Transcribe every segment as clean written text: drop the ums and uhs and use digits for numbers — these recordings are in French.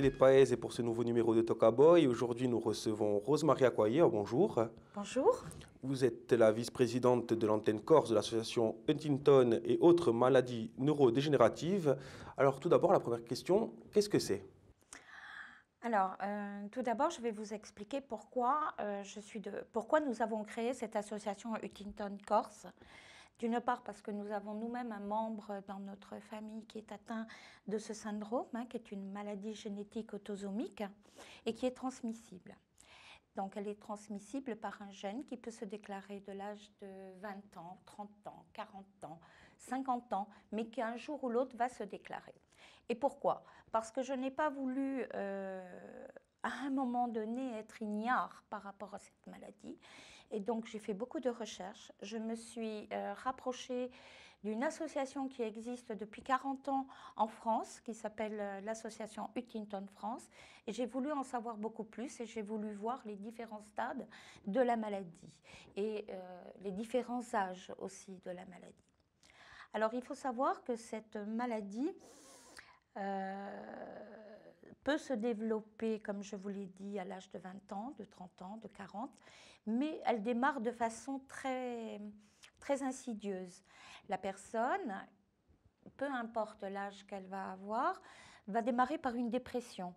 TV Paez et pour ce nouveau numéro de Talk Boy. Aujourd'hui, nous recevons Rose-Marie Acquayer. Bonjour. Bonjour. Vous êtes la vice-présidente de l'antenne Corse de l'association Huntington et autres maladies neurodégénératives. Alors, tout d'abord, la première question, qu'est-ce que c'est? Alors, tout d'abord, je vais vous expliquer pourquoi, pourquoi nous avons créé cette association Huntington Corse. D'une part, parce que nous avons nous-mêmes un membre dans notre famille qui est atteint de ce syndrome, qui est une maladie génétique autosomique et qui est transmissible. Donc, elle est transmissible par un gène qui peut se déclarer de l'âge de 20 ans, 30 ans, 40 ans, 50 ans, mais qu'un jour ou l'autre va se déclarer. Et pourquoi? Parce que je n'ai pas voulu, à un moment donné, être ignare par rapport à cette maladie. Et donc, j'ai fait beaucoup de recherches. Je me suis rapprochée d'une association qui existe depuis 40 ans en France, qui s'appelle l'association Huntington France. Et j'ai voulu en savoir beaucoup plus et j'ai voulu voir les différents stades de la maladie et les différents âges aussi de la maladie. Alors, il faut savoir que cette maladie peut se développer, comme je vous l'ai dit, à l'âge de 20 ans, de 30 ans, de 40, mais elle démarre de façon très insidieuse. La personne, peu importe l'âge qu'elle va avoir, va démarrer par une dépression.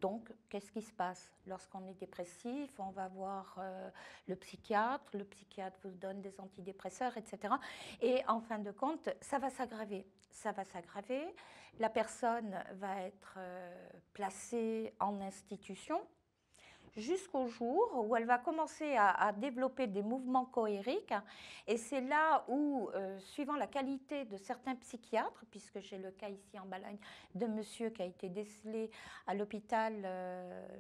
Donc, qu'est-ce qui se passe? Lorsqu'on est dépressif, on va voir le psychiatre vous donne des antidépresseurs, etc. Et en fin de compte, ça va s'aggraver. Ça va s'aggraver, la personne va être placée en institution, jusqu'au jour où elle va commencer à développer des mouvements choériques. Et c'est là où, suivant la qualité de certains psychiatres, puisque j'ai le cas ici en Balagne de monsieur qui a été décelé à l'hôpital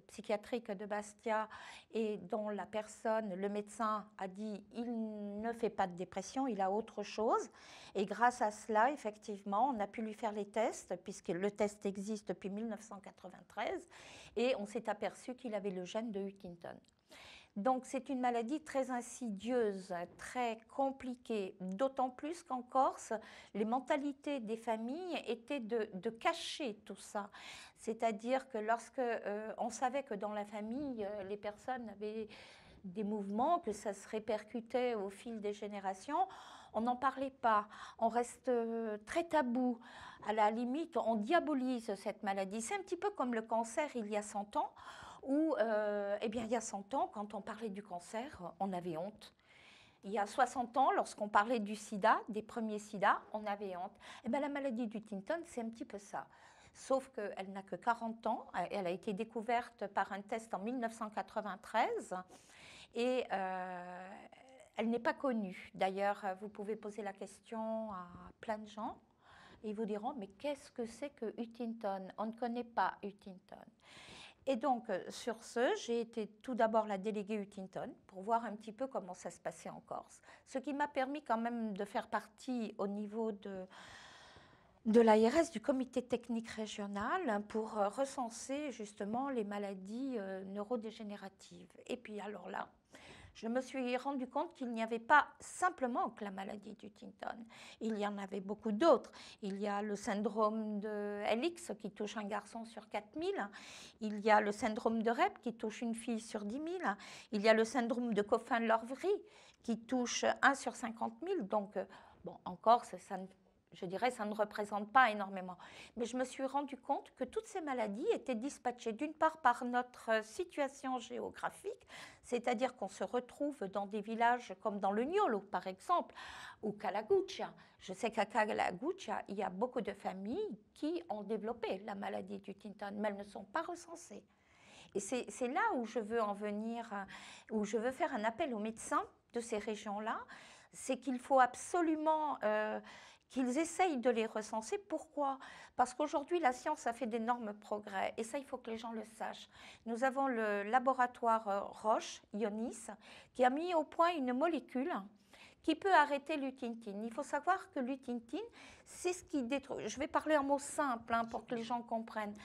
psychiatrique de Bastia et dont la personne, le médecin, a dit il ne fait pas de dépression, il a autre chose. Et grâce à cela, effectivement, on a pu lui faire les tests, puisque le test existe depuis 1993, et on s'est aperçu qu'il avait le gène de Huntington. Donc c'est une maladie très insidieuse, très compliquée, d'autant plus qu'en Corse, les mentalités des familles étaient de cacher tout ça. C'est-à-dire que lorsque on savait que dans la famille, les personnes avaient des mouvements, que ça se répercutait au fil des générations, on n'en parlait pas, on reste très tabou. À la limite, on diabolise cette maladie. C'est un petit peu comme le cancer il y a 100 ans, où eh bien, il y a 100 ans, quand on parlait du cancer, on avait honte. Il y a 60 ans, lorsqu'on parlait du sida, des premiers sida, on avait honte. Eh bien, la maladie d'Huntington, c'est un petit peu ça. Sauf qu'elle n'a que 40 ans, elle a été découverte par un test en 1993 et elle n'est pas connue. D'ailleurs, vous pouvez poser la question à plein de gens et ils vous diront « mais qu'est-ce que c'est que Huntington? On ne connaît pas Huntington ». Et donc, sur ce, j'ai été tout d'abord la déléguée Huntington pour voir un petit peu comment ça se passait en Corse. Ce qui m'a permis quand même de faire partie au niveau de l'ARS, du comité technique régional, pour recenser justement les maladies neurodégénératives. Et puis alors là, je me suis rendu compte qu'il n'y avait pas simplement que la maladie d'Huntington. Il y en avait beaucoup d'autres. Il y a le syndrome de LX qui touche un garçon sur 4000. Il y a le syndrome de Rett qui touche une fille sur 10 000. Il y a le syndrome de Coffin-Lorvry qui touche 1 sur 50 000. Donc, bon, en Corse, je dirais, ça ne représente pas énormément. Mais je me suis rendu compte que toutes ces maladies étaient dispatchées d'une part par notre situation géographique, c'est-à-dire qu'on se retrouve dans des villages comme dans le Niolo, par exemple, ou Calaguccia. Je sais qu'à Calaguccia, il y a beaucoup de familles qui ont développé la maladie d'Huntington, mais elles ne sont pas recensées. Et c'est là où je veux en venir, où je veux faire un appel aux médecins de ces régions-là, c'est qu'il faut absolument qu'ils essayent de les recenser. Pourquoi? Parce qu'aujourd'hui, la science a fait d'énormes progrès, et ça, il faut que les gens le sachent. Nous avons le laboratoire Roche, Ionis, qui a mis au point une molécule qui peut arrêter l'huntingtin. Il faut savoir que l'huntingtin, c'est ce qui détruit. Je vais parler en mots simples pour que les gens comprennent.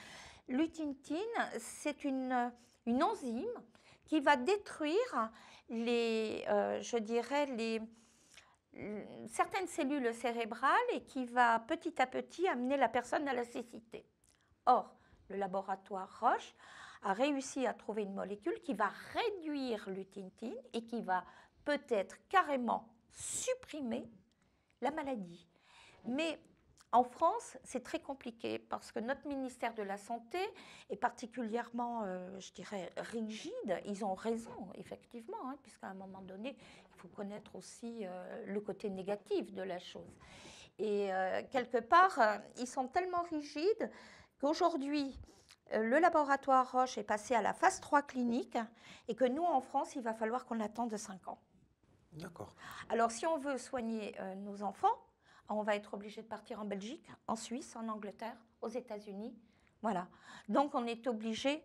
L'huntingtin, c'est une enzyme qui va détruire je dirais, certaines cellules cérébrales et qui va petit à petit amener la personne à la cécité. Or, le laboratoire Roche, a réussi à trouver une molécule qui va réduire l'utintine et qui va peut-être carrément supprimer la maladie. Mais en France, c'est très compliqué parce que notre ministère de la Santé est particulièrement, je dirais, rigide. Ils ont raison, effectivement, hein, puisqu'à un moment donné, il faut connaître aussi le côté négatif de la chose. Et quelque part, ils sont tellement rigides qu'aujourd'hui, le laboratoire Roche est passé à la phase 3 clinique et que nous, en France, il va falloir qu'on attende 5 ans. D'accord. Alors, si on veut soigner nos enfants, on va être obligé de partir en Belgique, en Suisse, en Angleterre, aux États-Unis. Voilà. Donc, on est obligé,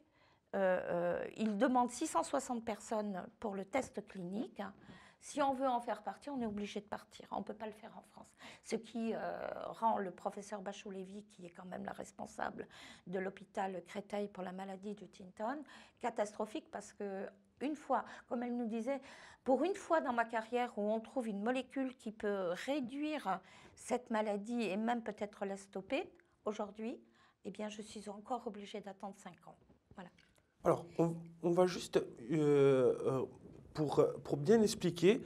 il demande 660 personnes pour le test clinique. Si on veut en faire partie, on est obligé de partir. On ne peut pas le faire en France. Ce qui rend le professeur Bachot-Lévy, qui est quand même la responsable de l'hôpital Créteil pour la maladie du Huntington, catastrophique parce que une fois, comme elle nous disait, pour une fois dans ma carrière où on trouve une molécule qui peut réduire cette maladie et même peut-être la stopper, aujourd'hui, eh bien, je suis encore obligée d'attendre 5 ans. Voilà. Alors, on va juste, pour bien expliquer,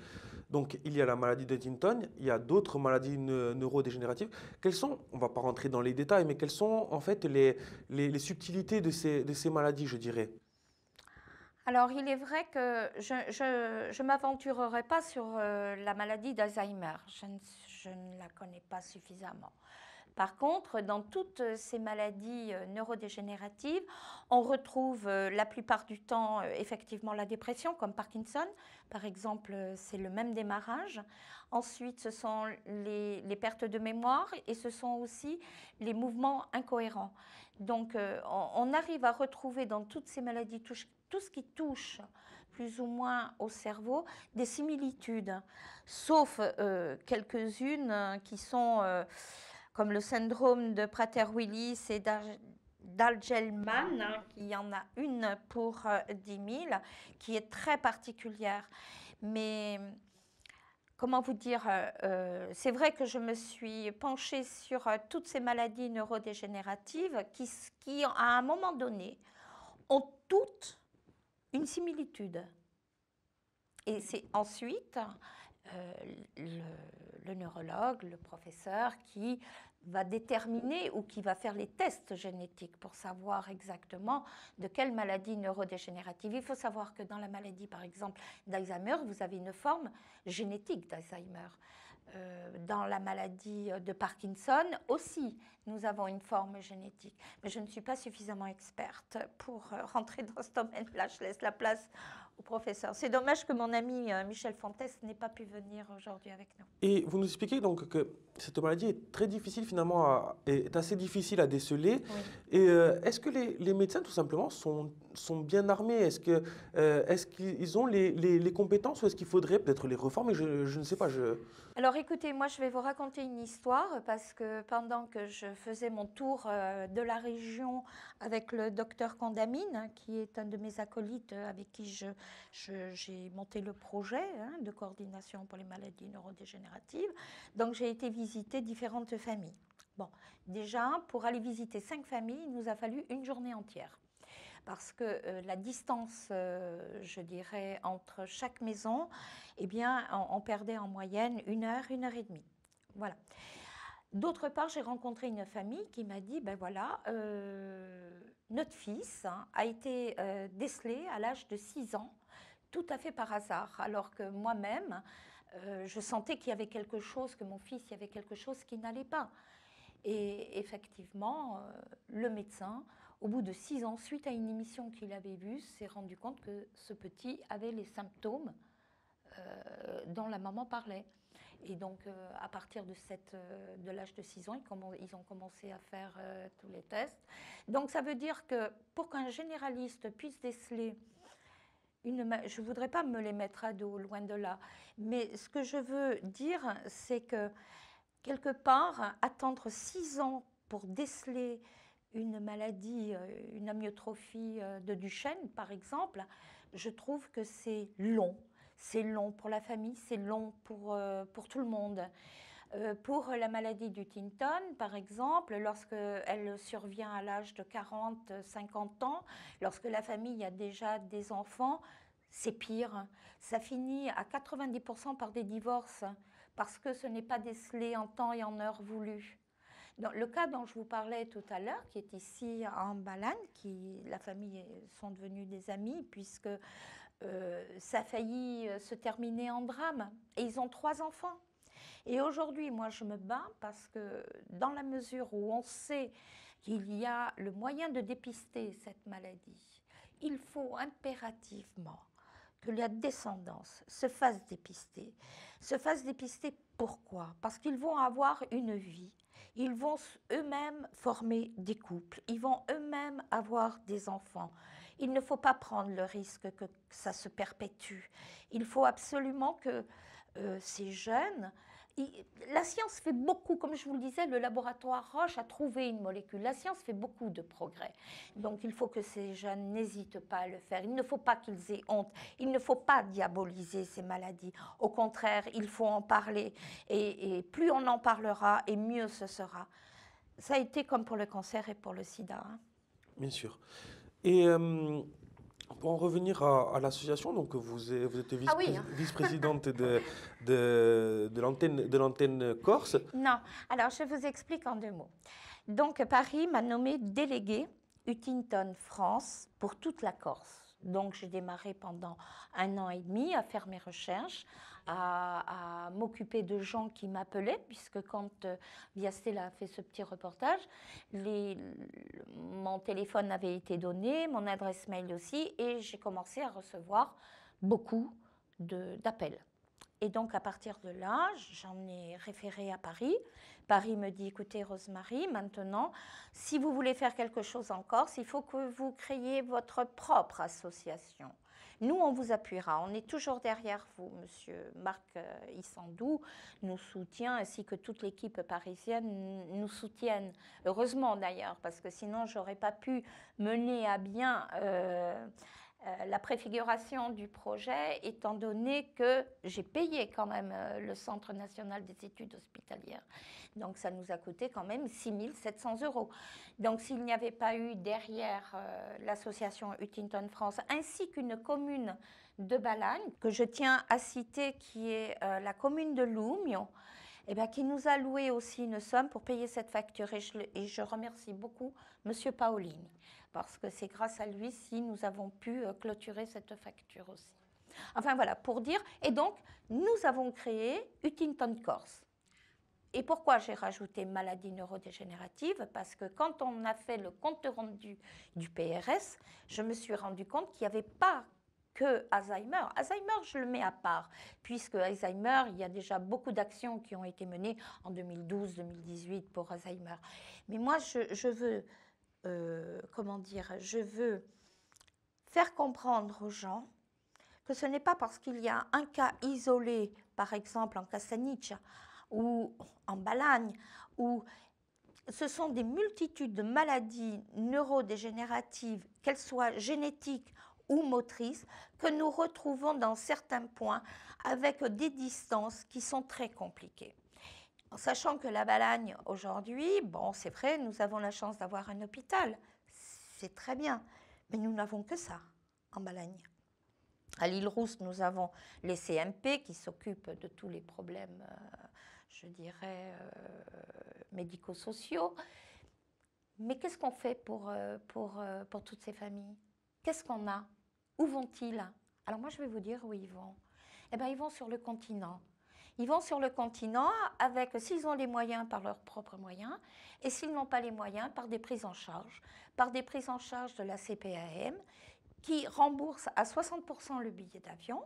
donc il y a la maladie de Huntington, il y a d'autres maladies neurodégénératives. Quelles sont, on ne va pas rentrer dans les détails, mais quelles sont en fait les subtilités de ces maladies, je dirais? Alors, il est vrai que je ne m'aventurerai pas sur la maladie d'Alzheimer. Je ne la connais pas suffisamment. Par contre, dans toutes ces maladies neurodégénératives, on retrouve la plupart du temps effectivement la dépression, comme Parkinson. Par exemple, c'est le même démarrage. Ensuite, ce sont les pertes de mémoire et ce sont aussi les mouvements incohérents. Donc, on arrive à retrouver dans toutes ces maladies, tout ce qui touche plus ou moins au cerveau, des similitudes, sauf quelques-unes qui sont comme le syndrome de Prader-Willis et d'Angelman, hein, qui y en a une pour 10 000, qui est très particulière. Mais comment vous dire, c'est vrai que je me suis penchée sur toutes ces maladies neurodégénératives qui, à un moment donné, ont toutes une similitude. Et c'est ensuite le neurologue, le professeur qui va déterminer ou qui va faire les tests génétiques pour savoir exactement de quelle maladie neurodégénérative. Il faut savoir que dans la maladie, par exemple, d'Alzheimer, vous avez une forme génétique d'Alzheimer. Dans la maladie de Parkinson aussi, nous avons une forme génétique. Mais je ne suis pas suffisamment experte pour rentrer dans ce domaine-là. Je laisse la place au professeur. C'est dommage que mon ami Michel Fontes n'ait pas pu venir aujourd'hui avec nous. Et vous nous expliquez donc que cette maladie est très difficile finalement, est assez difficile à déceler. Oui. Et est-ce que les médecins tout simplement sont bien armés? Est-ce qu'ils ont les compétences ou est-ce qu'il faudrait peut-être les reformer? Je ne sais pas. Alors écoutez, moi je vais vous raconter une histoire parce que pendant que je faisais mon tour de la région avec le docteur Condamine, hein, qui est un de mes acolytes avec qui j'ai monté le projet de coordination pour les maladies neurodégénératives, donc j'ai été visiter différentes familles. Bon, déjà, pour aller visiter 5 familles, il nous a fallu une journée entière. Parce que la distance, je dirais, entre chaque maison, eh bien, on perdait en moyenne 1 heure, 1 heure et demie. Voilà. D'autre part, j'ai rencontré une famille qui m'a dit, ben voilà, notre fils a été décelé à l'âge de 6 ans, tout à fait par hasard, alors que moi-même, je sentais qu'il y avait quelque chose, que mon fils, il y avait quelque chose qui n'allait pas. Et effectivement, le médecin, au bout de 6 ans, suite à une émission qu'il avait vue, s'est rendu compte que ce petit avait les symptômes dont la maman parlait. Et donc, à partir de l'âge de 6 ans, ils ont commencé à faire tous les tests. Donc, ça veut dire que pour qu'un généraliste puisse déceler je ne voudrais pas me les mettre à dos, loin de là, mais ce que je veux dire, c'est que quelque part, attendre 6 ans pour déceler une maladie, une amyotrophie de Duchenne, par exemple, je trouve que c'est long. C'est long pour la famille, c'est long pour tout le monde. Pour la maladie d'Huntington, par exemple, lorsqu'elle survient à l'âge de 40-50 ans, lorsque la famille a déjà des enfants, c'est pire. Ça finit à 90% par des divorces parce que ce n'est pas décelé en temps et en heure voulu. Dans le cas dont je vous parlais tout à l'heure, qui est ici en Balagne, la famille sont devenus des amis puisque ça a failli se terminer en drame. Et ils ont 3 enfants. Et aujourd'hui, moi, je me bats parce que dans la mesure où on sait qu'il y a le moyen de dépister cette maladie, il faut impérativement que la descendance se fasse dépister. Se fasse dépister pourquoi? Parce qu'ils vont avoir une vie. Ils vont eux-mêmes former des couples. Ils vont eux-mêmes avoir des enfants. Il ne faut pas prendre le risque que ça se perpétue. Il faut absolument que ces jeunes... La science fait beaucoup, comme je vous le disais, le laboratoire Roche a trouvé une molécule. La science fait beaucoup de progrès. Donc il faut que ces jeunes n'hésitent pas à le faire. Il ne faut pas qu'ils aient honte. Il ne faut pas diaboliser ces maladies. Au contraire, il faut en parler. Et plus on en parlera, et mieux ce sera. Ça a été comme pour le cancer et pour le sida. Hein. Bien sûr. Et pour en revenir à l'association, donc vous êtes vice-présidente de l'antenne Corse. Non, alors je vous explique en 2 mots. Donc Paris m'a nommée déléguée Huntington France pour toute la Corse. Donc j'ai démarré pendant 1 an et demi à faire mes recherches, à m'occuper de gens qui m'appelaient, puisque quand Via Stella a fait ce petit reportage, mon téléphone avait été donné, mon adresse mail aussi, et j'ai commencé à recevoir beaucoup d'appels. Et donc, à partir de là, j'en ai référé à Paris. Paris me dit, écoutez, Rosemary, maintenant, si vous voulez faire quelque chose en Corse, il faut que vous créiez votre propre association. Nous, on vous appuiera. On est toujours derrière vous. Monsieur Marc Issandou nous soutient, ainsi que toute l'équipe parisienne nous soutiennent. Heureusement, d'ailleurs, parce que sinon, je n'aurais pas pu mener à bien... la préfiguration du projet, étant donné que j'ai payé quand même le Centre national des études hospitalières. Donc ça nous a coûté quand même 6 700 €. Donc s'il n'y avait pas eu derrière l'association Huntington France, ainsi qu'une commune de Balagne, que je tiens à citer, qui est la commune de Loumio, eh bien, qui nous a loué aussi une somme pour payer cette facture. Et je remercie beaucoup M. Paolini, parce que c'est grâce à lui si nous avons pu clôturer cette facture aussi. Enfin voilà, pour dire. Et donc, nous avons créé Huntington Corse. Et pourquoi j'ai rajouté maladie neurodégénérative? Parce que quand on a fait le compte rendu du PRS, je me suis rendu compte qu'il n'y avait pas que Alzheimer. Alzheimer, je le mets à part, puisque Alzheimer, il y a déjà beaucoup d'actions qui ont été menées en 2012-2018 pour Alzheimer. Mais moi, je veux, je veux faire comprendre aux gens que ce n'est pas parce qu'il y a un cas isolé, par exemple en Castaniche ou en Balagne, où ce sont des multitudes de maladies neurodégénératives, qu'elles soient génétiques ou motrices, que nous retrouvons dans certains points avec des distances qui sont très compliquées. En sachant que la Balagne, aujourd'hui, bon, c'est vrai, nous avons la chance d'avoir un hôpital, c'est très bien, mais nous n'avons que ça en Balagne. À l'île Rousse, nous avons les CMP qui s'occupent de tous les problèmes, je dirais, médico-sociaux. Mais qu'est-ce qu'on fait pour toutes ces familles? Qu'est-ce qu'on a? Où vont-ils? Alors moi, je vais vous dire où ils vont. Eh bien, ils vont sur le continent. Ils vont sur le continent avec, s'ils ont les moyens, par leurs propres moyens, et s'ils n'ont pas les moyens, par des prises en charge de la CPAM, qui rembourse à 60% le billet d'avion.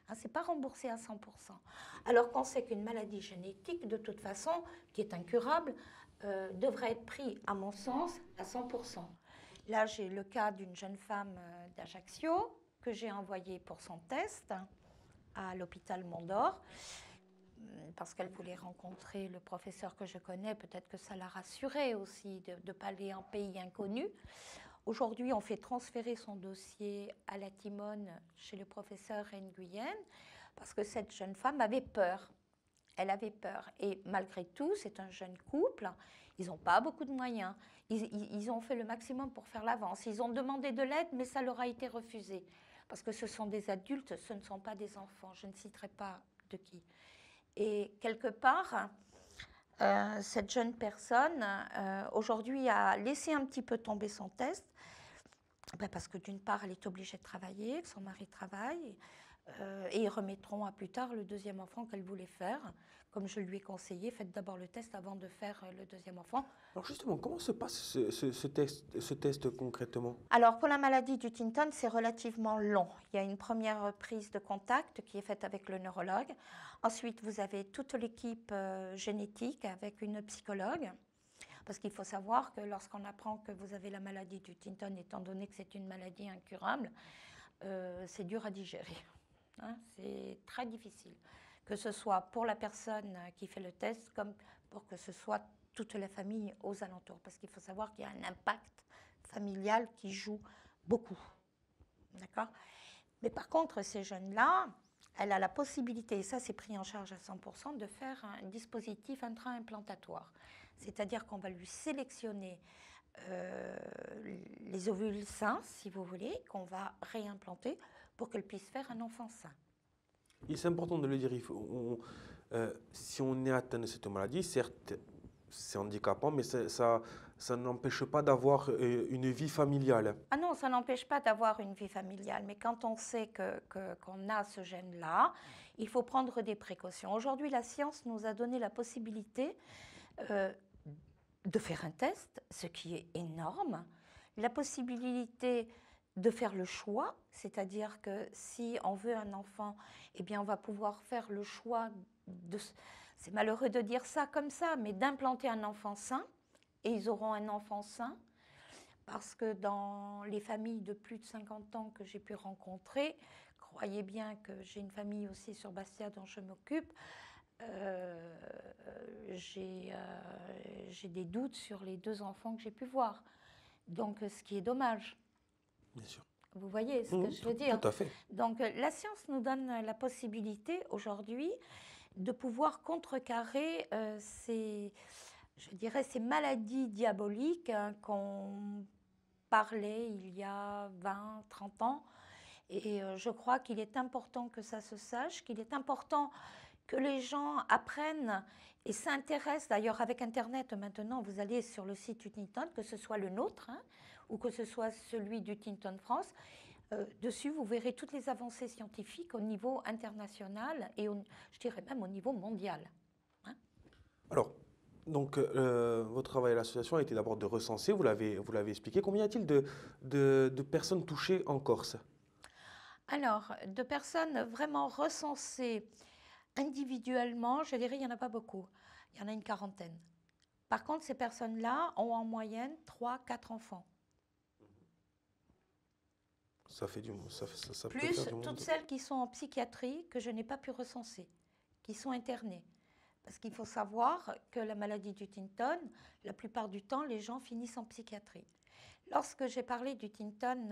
Hein, ce n'est pas remboursé à 100%. Alors qu'on sait qu'une maladie génétique, de toute façon, qui est incurable, devrait être prise, à mon sens, à 100%. Là, j'ai le cas d'une jeune femme d'Ajaccio que j'ai envoyée pour son test à l'hôpital Mont-d'Or parce qu'elle voulait rencontrer le professeur que je connais. Peut-être que ça l'a rassurée aussi de ne pas aller en pays inconnu. Aujourd'hui, on fait transférer son dossier à la Timone chez le professeur Nguyen parce que cette jeune femme avait peur. Elle avait peur. Et malgré tout, c'est un jeune couple. Ils n'ont pas beaucoup de moyens. Ils ont fait le maximum pour faire l'avance. Ils ont demandé de l'aide, mais ça leur a été refusé. Parce que ce sont des adultes, ce ne sont pas des enfants. Je ne citerai pas de qui. Et quelque part, cette jeune personne, aujourd'hui, a laissé un petit peu tomber son test. Parce que d'une part, elle est obligée de travailler, que son mari travaille. Et ils remettront à plus tard le deuxième enfant qu'elle voulait faire. Comme je lui ai conseillé, faites d'abord le test avant de faire le deuxième enfant. Alors justement, comment se passe ce test concrètement? Alors pour la maladie du Huntington, c'est relativement long. Il y a une première prise de contact qui est faite avec le neurologue. Ensuite, vous avez toute l'équipe génétique avec une psychologue. Parce qu'il faut savoir que lorsqu'on apprend que vous avez la maladie du Huntington, étant donné que c'est une maladie incurable, c'est dur à digérer. Hein, c'est très difficile, que ce soit pour la personne qui fait le test, comme pour que ce soit toute la famille aux alentours. Parce qu'il faut savoir qu'il y a un impact familial qui joue beaucoup. D'accord ? Mais par contre, ces jeunes-là, elle a la possibilité, et ça c'est pris en charge à 100%, de faire un dispositif intra-implantatoire. C'est-à-dire qu'on va lui sélectionner les ovules sains, si vous voulez, qu'on va réimplanter pour qu'elle puisse faire un enfant sain. Et c'est important de le dire, si on est atteint de cette maladie, certes, c'est handicapant, mais ça n'empêche pas d'avoir une vie familiale. Ah non, ça n'empêche pas d'avoir une vie familiale, mais quand on sait qu'on a ce gène-là, il faut prendre des précautions. Aujourd'hui, la science nous a donné la possibilité de faire un test, ce qui est énorme, la possibilité de faire le choix, c'est-à-dire que si on veut un enfant, eh bien on va pouvoir faire le choix c'est malheureux de dire ça comme ça, mais d'implanter un enfant sain, et ils auront un enfant sain, parce que dans les familles de plus de 50 ans que j'ai pu rencontrer, croyez bien que j'ai une famille aussi sur Bastia dont je m'occupe, j'ai des doutes sur les 2 enfants que j'ai pu voir. Donc, ce qui est dommage. Bien sûr. Vous voyez ce que je veux dire? Tout à fait. Donc, la science nous donne la possibilité aujourd'hui de pouvoir contrecarrer ces maladies diaboliques qu'on parlait il y a 20, 30 ans. Et je crois qu'il est important que ça se sache, qu'il est important que les gens apprennent et s'intéressent. D'ailleurs, avec Internet, maintenant, vous allez sur le site Huntington, que ce soit le nôtre, hein, ou que ce soit celui du Huntington France. Dessus, vous verrez toutes les avancées scientifiques au niveau international et je dirais même au niveau mondial. Hein. Alors, donc, votre travail à l'association a été d'abord de recenser, vous l'avez expliqué. Combien y a-t-il de personnes touchées en Corse? Alors, de personnes vraiment recensées individuellement, je dirais, il n'y en a pas beaucoup. Il y en a une quarantaine. Par contre, ces personnes-là ont en moyenne 3-4 enfants. Ça fait du monde. Ça peut Plus faire du monde. toutes celles qui sont en psychiatrie que je n'ai pas pu recenser, qui sont internées. Parce qu'il faut savoir que la maladie du Huntington, la plupart du temps, les gens finissent en psychiatrie. Lorsque j'ai parlé du Huntington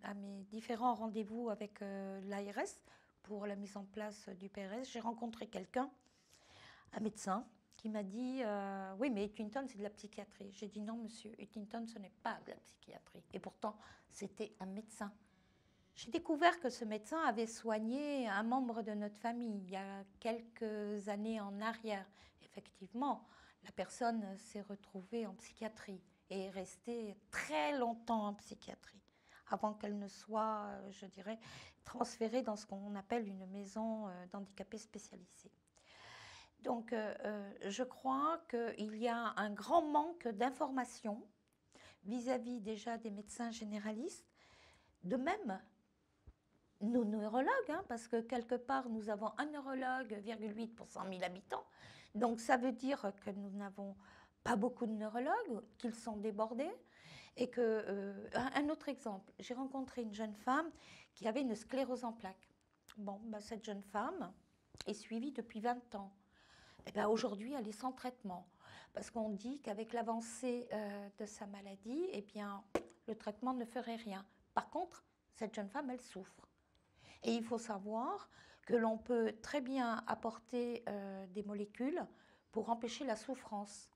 à mes différents rendez-vous avec l'ARS pour la mise en place du PRS, j'ai rencontré quelqu'un, un médecin, qui m'a dit oui, mais Huntington, c'est de la psychiatrie. J'ai dit non, monsieur, Huntington, ce n'est pas de la psychiatrie. Et pourtant, c'était un médecin. J'ai découvert que ce médecin avait soigné un membre de notre famille il y a quelques années en arrière. Effectivement, la personne s'est retrouvée en psychiatrie et est restée très longtemps en psychiatrie avant qu'elle ne soit, je dirais, transférée dans ce qu'on appelle une maison d'handicapés spécialisée. Donc, je crois qu'il y a un grand manque d'informations vis-à-vis déjà des médecins généralistes, de même nos neurologues, hein, parce que quelque part, nous avons un neurologue, 0,8 pour 100 000 habitants. Donc, ça veut dire que nous n'avons pas beaucoup de neurologues, qu'ils sont débordés. Et un autre exemple, j'ai rencontré une jeune femme qui avait une sclérose en plaques. Bon, ben, cette jeune femme est suivie depuis 20 ans. Et ben, aujourd'hui, elle est sans traitement. Parce qu'on dit qu'avec l'avancée de sa maladie, eh bien, le traitement ne ferait rien. Par contre, cette jeune femme, elle souffre. Et il faut savoir que l'on peut très bien apporter des molécules pour empêcher la souffrance.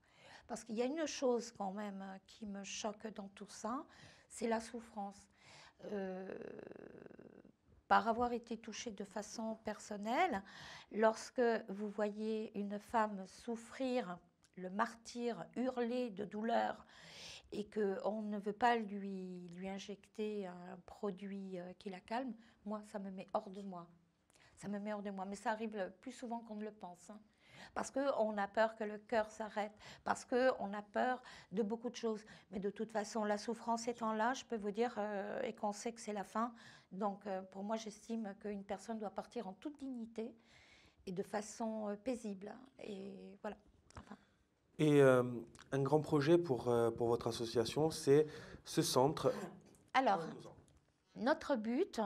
Parce qu'il y a une chose quand même qui me choque dans tout ça, c'est la souffrance. Par avoir été touchée de façon personnelle, lorsque vous voyez une femme souffrir, le martyre, hurler de douleur, et qu'on ne veut pas lui injecter un produit qui la calme, moi, ça me met hors de moi. Ça me met hors de moi, mais ça arrive plus souvent qu'on ne le pense. Hein. Parce qu'on a peur que le cœur s'arrête, parce qu'on a peur de beaucoup de choses. Mais de toute façon, la souffrance étant là, je peux vous dire, et qu'on sait que c'est la fin, donc pour moi, j'estime qu'une personne doit partir en toute dignité et de façon paisible. Et voilà. Enfin. Et un grand projet pour votre association, c'est ce centre. Alors, notre but,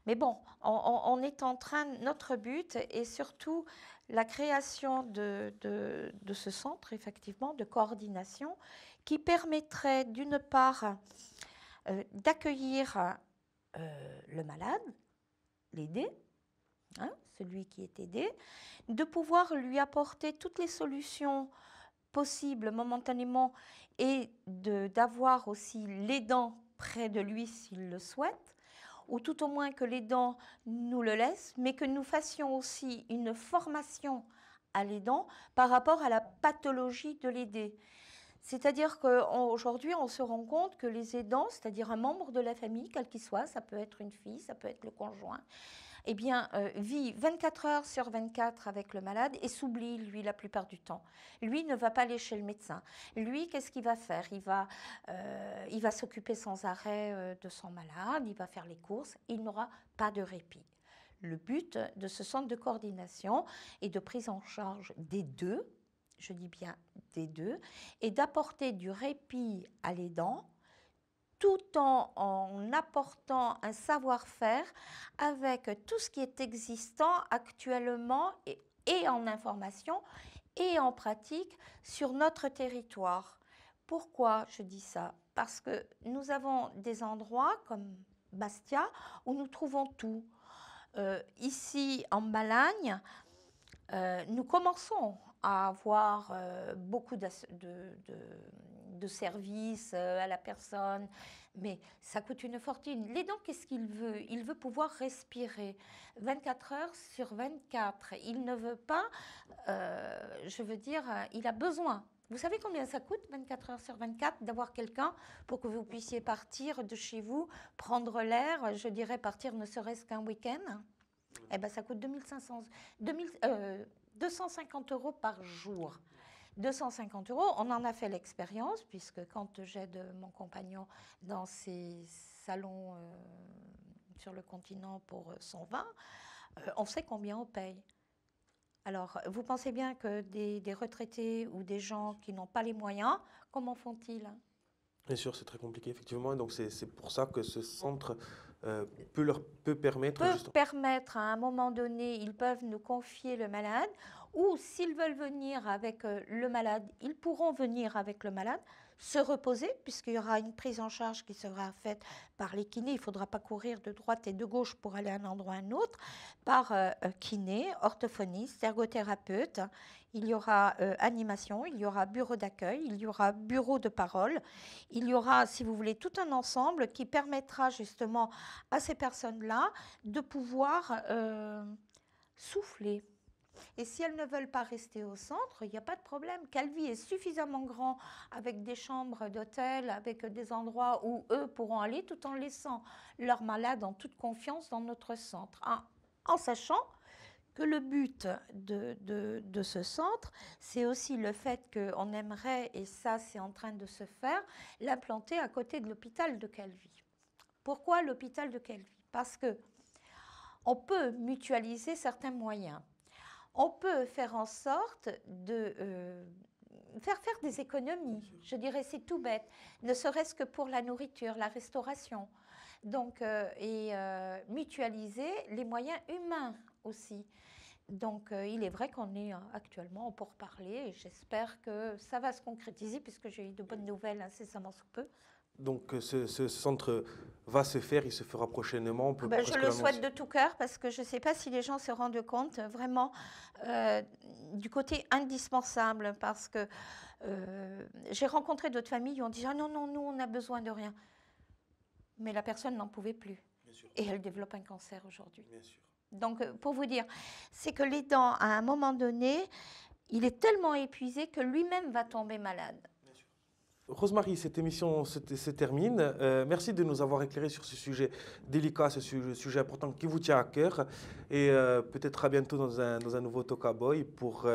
mais bon, on est en train, notre but est surtout la création de ce centre, effectivement, de coordination, qui permettrait d'une part d'accueillir le malade, l'aider, hein, celui qui est aidé, de pouvoir lui apporter toutes les solutions possibles momentanément et d'avoir aussi l'aidant près de lui s'il le souhaite, ou tout au moins que l'aidant nous le laisse, mais que nous fassions aussi une formation à l'aidant par rapport à la pathologie de l'aider. C'est-à-dire qu'aujourd'hui, on se rend compte que les aidants, c'est-à-dire un membre de la famille, quel qu'il soit, ça peut être une fille, ça peut être le conjoint, eh bien, vit 24 heures sur 24 avec le malade et s'oublie, lui, la plupart du temps. Lui ne va pas aller chez le médecin. Lui, qu'est-ce qu'il va faire? Il va s'occuper sans arrêt de son malade, il va faire les courses, il n'aura pas de répit. Le but de ce centre de coordination et de prise en charge des deux, je dis bien des deux, est d'apporter du répit à l'aidant, tout en apportant un savoir-faire avec tout ce qui est existant actuellement et en information et en pratique sur notre territoire. Pourquoi je dis ça? Parce que nous avons des endroits comme Bastia où nous trouvons tout. Ici, en Balagne, nous commençons à avoir beaucoup de services à la personne, mais ça coûte une fortune. L'aidant, qu'est-ce qu'il veut? Il veut pouvoir respirer 24 heures sur 24. Il ne veut pas, je veux dire, il a besoin. Vous savez combien ça coûte 24 heures sur 24 d'avoir quelqu'un pour que vous puissiez partir de chez vous, prendre l'air, je dirais partir ne serait-ce qu'un week-end? Eh bien, ça coûte 250 euros par jour. 250 euros, on en a fait l'expérience, puisque quand j'aide mon compagnon dans ses salons sur le continent pour son vin, on sait combien on paye. Alors, vous pensez bien que des retraités ou des gens qui n'ont pas les moyens, comment font-ils? Bien sûr, c'est très compliqué, effectivement. Et donc, c'est pour ça que ce centre peut permettre Peuvent permettre à un moment donné, ils peuvent nous confier le malade, ou s'ils veulent venir avec le malade, ils pourront venir avec le malade, se reposer, puisqu'il y aura une prise en charge qui sera faite par les kinés. Il ne faudra pas courir de droite et de gauche pour aller à un endroit à un autre, par kiné, orthophoniste, ergothérapeute. Il y aura animation, il y aura bureau d'accueil, il y aura bureau de parole. Il y aura, si vous voulez, tout un ensemble qui permettra justement à ces personnes-là de pouvoir souffler. Et si elles ne veulent pas rester au centre, il n'y a pas de problème. Calvi est suffisamment grand avec des chambres d'hôtel, avec des endroits où eux pourront aller tout en laissant leurs malades en toute confiance dans notre centre. En sachant que le but de ce centre, c'est aussi le fait qu'on aimerait, et ça c'est en train de se faire, l'implanter à côté de l'hôpital de Calvi. Pourquoi l'hôpital de Calvi? Parce qu'on peut mutualiser certains moyens. On peut faire en sorte de faire des économies. Je dirais c'est tout bête, ne serait-ce que pour la nourriture, la restauration. Donc, mutualiser les moyens humains aussi. Donc, il est vrai qu'on est actuellement en pourparlers et j'espère que ça va se concrétiser puisque j'ai eu de bonnes nouvelles incessamment sous peu. Donc ce centre va se faire, il se fera prochainement. On peut Ben, je presque le souhaite l'annoncer. de tout cœur parce que je ne sais pas si les gens se rendent compte vraiment euh, du côté indispensable parce que j'ai rencontré d'autres familles qui ont dit ah non, non, nous on a besoin de rien. Mais la personne n'en pouvait plus Bien sûr, et elle développe un cancer aujourd'hui. bien sûr. Donc pour vous dire, c'est que l'aidant à un moment donné, il est tellement épuisé que lui-même va tomber malade. Rosemary, cette émission se termine. Merci de nous avoir éclairé sur ce sujet délicat, ce sujet important qui vous tient à cœur. Et peut-être à bientôt dans un nouveau Toka Boy pour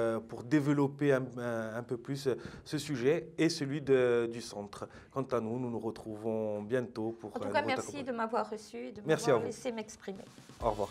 développer un peu plus ce sujet et celui du centre. Quant à nous, nous nous retrouvons bientôt pour En tout un cas, nouveau Toka merci Boy. de m'avoir reçu et de Merci à m'avoir vous. laissé m'exprimer. Au revoir.